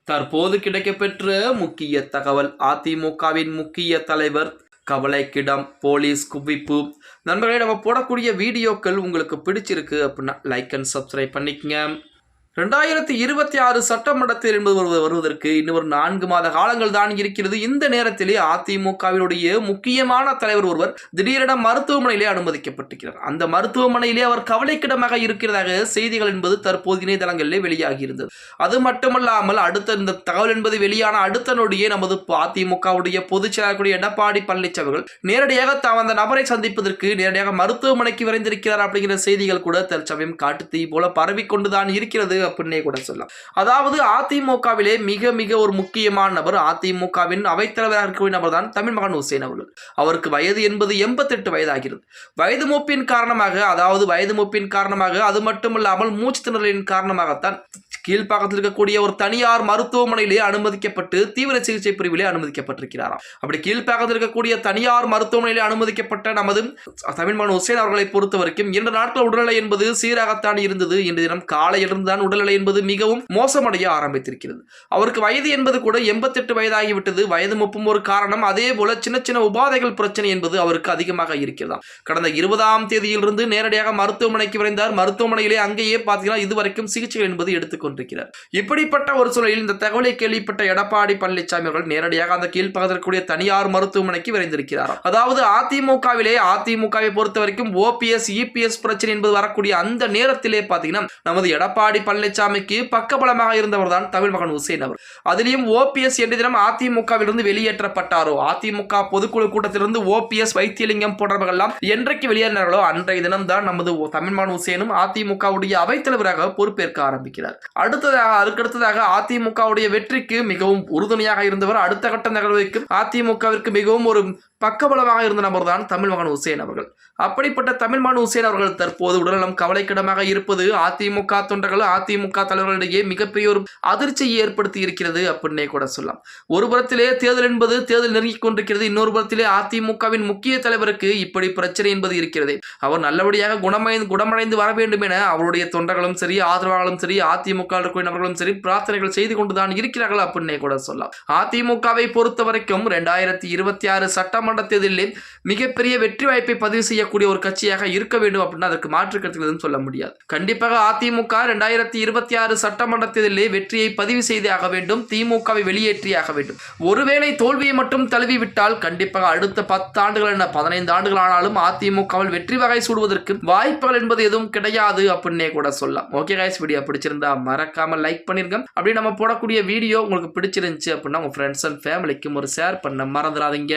தற்போது கிடைக்கப்பெற்ற முக்கிய தகவல். அதிமுகவின் முக்கிய தலைவர் கவலைக்கிடம், போலீஸ் குவிப்பு. நண்பர்களே, நம்ம போடக்கூடிய வீடியோக்கள் உங்களுக்கு பிடிச்சிருக்கு அப்படின்னா லைக் அண்ட் சப்ஸ்கிரைப் பண்ணிக்கங்க. 2026 சட்டமன்ற தேர்தல் வருவதற்கு இன்னும் ஒரு 4 மாத காலங்கள் தான் இருக்கிறது. இந்த நேரத்திலே அதிமுகவினுடைய முக்கியமான தலைவர் ஒருவர் திடீரென மருத்துவமனையிலே அனுமதிக்கப்பட்டிருக்கிறார். அந்த மருத்துவமனையிலே அவர் கவலைக்கிடமாக இருக்கிறதாக செய்திகள் என்பது தற்போது இணையதளங்களிலே வெளியாகி இருந்தது. அது மட்டுமல்லாமல் அடுத்த இந்த தகவல் என்பது வெளியான அடுத்த நொடியே நமது அதிமுகவுடைய பொதுச் செயலாளர் எடப்பாடி பழனிசாமி அவர்கள் நேரடியாக அந்த நபரை சந்திப்பதற்கு நேரடியாக மருத்துவமனைக்கு விரைந்திருக்கிறார் அப்படிங்கிற செய்திகள் கூட தற்சமயம் காட்டுத்தீ போல பரவிக்கொண்டுதான் இருக்கிறது அப்படின்னே கூட சொல்லலாம். அதாவது அதிமுகவிலே மிக மிக ஒரு முக்கியமான நபர், அதிமுகவின் அவைத்தலைவராக இருக்கக்கூடிய நபர் தான் தமிழ்மகன் ஹுசேன் அவர்கள். அவருக்கு வயது என்பது 88 வயதாகிறது. வயது மூப்பின் காரணமாக அது மட்டுமல்லாமல் மூச்சு திணறலின் காரணமாகத்தான் கீழ்ப்பாக்கத்தில் இருக்கக்கூடிய ஒரு தனியார் மருத்துவமனையிலே அனுமதிக்கப்பட்டு தீவிர சிகிச்சை பிரிவிலே அனுமதிக்கப்பட்டிருக்கிறாராம். அப்படி கீழ்ப்பாக்கத்தில் இருக்கக்கூடிய தனியார் மருத்துவமனையிலே அனுமதிக்கப்பட்ட நமது தமிழ்மகன் ஹுசேன் அவர்களை பொறுத்த வரைக்கும் 2 நாட்கள் உடல்நிலை என்பது சீராகத்தான் இருந்தது. இன்று தினம் காலையிலிருந்து தான் உடல்நிலை என்பது மிகவும் மோசமடைய ஆரம்பித்திருக்கிறது. அவருக்கு வயது என்பது கூட 88 வயதாகிவிட்டது. வயது முப்பும் ஒரு காரணம். அதே போல சின்ன சின்ன உபாதைகள் பிரச்சனை என்பது அவருக்கு அதிகமாக இருக்கிறதா. கடந்த 20ஆம் தேதியிலிருந்து நேரடியாக மருத்துவமனைக்கு விரைந்தார். மருத்துவமனையிலே அங்கேயே பார்த்தீங்கன்னா இதுவரைக்கும் சிகிச்சை என்பது எடுத்துக்கொண்டிருக்கிறார். இப்படிப்பட்ட ஒரு சூழலில் இந்த தகவலை கேள்விப்பட்ட எடப்பாடி பழனிசாமி அவர்கள் நேரடியாக அந்த கீழ்ப்பகுதியில் தனியார் மருத்துவமனைக்கு விரைந்திருக்கிறார். அதாவது அதிமுகவை பொறுத்த வரைக்கும் ஓபிஎஸ் இபிஎஸ் பிரச்சனை என்பது வரக்கூடிய அந்த நேரத்திலே பார்த்தீங்கன்னா நமது எடப்பாடி பழனிசாமிக்கு பக்கபலமாக இருந்தவர் தான் தமிழ்மகன் ஹுசேன் அவர். அதிலும் ஓபிஎஸ் என்ற தினம் அதிமுகவிலிருந்து வெளியேற்றப்பட்டாரோ, அதிமுக பொதுக்குழு கூட்டத்திலிருந்து ஓபிஎஸ் வைத்தியலிங்கம் போன்றவர்கள் எல்லாம் என்றைக்கு வெளியேறினார்களோ அன்றைய தினம் தான் நமது தமிழ்மகன் ஹுசேனும் அதிமுகவுடைய அவைத்தலைவராக பொறுப்பேற்க ஆரம்பிக்கிறார். அதுக்கடுத்ததாக அதிமுகவுடைய வெற்றிக்கு மிகவும் உறுதுணையாக இருந்தவர், அடுத்த கட்ட நகர்வுக்கு அதிமுகவிற்கு மிகவும் ஒரு பக்கபலமாக இருந்த நபர் தான் தமிழ்மகன் ஹுசேன் அவர்கள். அப்படிப்பட்ட தமிழ்மகன் ஹுசேன் அவர்கள் தற்போது உடல்நலம் கவலைக்கிடமாக இருப்பது அதிமுக தொண்டர்கள், அதிமுக தலைவர்களிடையே மிகப்பெரிய ஒரு அதிர்ச்சியை ஏற்படுத்தி இருக்கிறது அப்படின்னே கூட சொல்லலாம். ஒரு புறத்திலே தேர்தல் நெருங்கிக் கொண்டிருக்கிறது, இன்னொரு புறத்திலே அதிமுகவின் முக்கிய தலைவருக்கு இப்படி பிரச்சனை என்பது இருக்கிறது. அவர் நல்லபடியாக குணமடைந்து வர வேண்டும் என அவருடைய தொண்டர்களும் சரி, ஆதரவாளர்களும் சரி, அதிமுக நபர்களும் சரி பிரார்த்தனைகள் செய்து கொண்டுதான் இருக்கிறார்கள் அப்படின்னே கூட சொல்லலாம். அதிமுகவை பொறுத்த வரைக்கும் 2026 சட்டமன்ற தேர்தலில் மிகப்பெரிய வெற்றி வாய்ப்பை பதிவு செய்யக்கூடிய ஒரு கட்சியாக இருக்க வேண்டும் அப்படின்னா அதற்கு மாற்று கருத்துக்கள் எதுவும் சொல்ல முடியாது. கண்டிப்பாக அதிமுக 2026 சட்டமன்ற தேர்தலில் வெற்றியை பதிவு செய்தே ஆக வேண்டும், திமுகவை வெளியேற்றியாக வேண்டும். ஒருவேளை தோல்வியை மட்டும் தழுவி விட்டால் கண்டிப்பாக அடுத்த 10 ஆண்டுகள் என 15 ஆண்டுகள் ஆனாலும் அதிமுகவில் வெற்றி வகை சூடுவதற்கு வாய்ப்புகள் என்பது எதுவும் கிடையாது அப்படின்னே கூட சொல்லலாம். ஓகே கைஸ், வீடியோ பிடிச்சிருந்தா மறக்காம லைக் பண்ணிருங்க. அப்படி நம்ம போடக்கூடிய வீடியோ உங்களுக்கு பிடிச்சிருந்துச்சு அப்படின்னா உங்க ஃப்ரெண்ட்ஸ் அண்ட் ஃபேமிலிக்கும் ஒரு ஷேர் பண்ண மறந்துடாதீங்க.